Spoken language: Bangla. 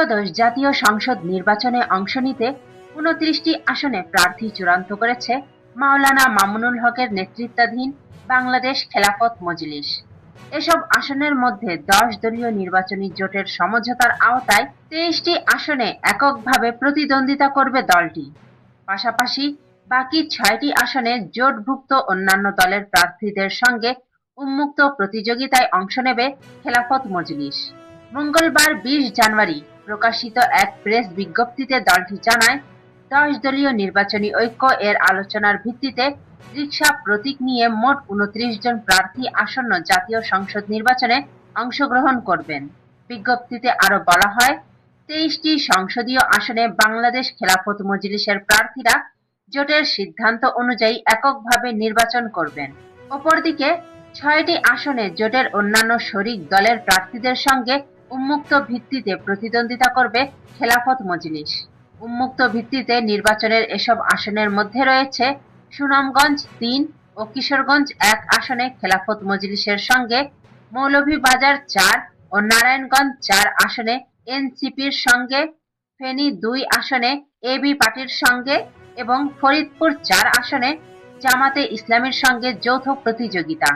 ত্রয়োদশ জাতীয় সংসদ নির্বাচনে অংশ নিতে ২৯টি আসনে প্রার্থী চূড়ান্ত করেছে মাওলানা মামুনুল হকের নেতৃত্বাধীন বাংলাদেশ খেলাফত মজলিস। এসব আসনের মধ্যে ১০ দলীয় নির্বাচনী জোটের সমঝোতার আওতায় ২৩টি আসনে এককভাবে প্রতিদ্বন্দ্বিতা করবে দলটি। পাশাপাশি বাকি ৬টি আসনে জোটভুক্ত অন্যান্য দলের প্রার্থীদের সঙ্গে উন্মুক্ত প্রতিযোগিতায় অংশ নেবে খেলাফত মজলিস। মঙ্গলবার ২০ জানুয়ারি প্রকাশিত এক প্রেস বিজ্ঞপ্তিতে দলটি জানায়, ১০ দলীয় নির্বাচনী ঐক্য এর আলোচনার ভিত্তিতে রিকশা প্রতীক নিয়ে মোট ২৯ জন প্রার্থী আসন্ন জাতীয় সংসদ নির্বাচনে অংশগ্রহণ করবেন। বিজ্ঞপ্তিতে আরো বলা হয়, ২৩টি সংসদীয় আসনে বাংলাদেশ খেলাফত মজলিসের প্রার্থীরা জোটের সিদ্ধান্ত অনুযায়ী এককভাবে নির্বাচন করবেন। অপরদিকে ৬টি আসনে জোটের অন্যান্য শরিক দলের প্রার্থীদের সঙ্গে উন্মুক্ত ভিত্তিতে প্রতিদ্বন্দ্বিতা করবে খেলাফত মজলিস। উন্মুক্ত ভিত্তিতে নির্বাচনের এসব আসনের মধ্যে রয়েছে সুনামগঞ্জ ৩ ও কিশোরগঞ্জ ১ আসনে খেলাফত মজলিসের সঙ্গে, মৌলভীবাজার ৪ ও নারায়ণগঞ্জ ৪ আসনে এনসিপির সঙ্গে, ফেনী ২ আসনে এবি পার্টির সঙ্গে এবং ফরিদপুর ৪ আসনে জামাতে ইসলামীর সঙ্গে যৌথ প্রতিযোগিতা।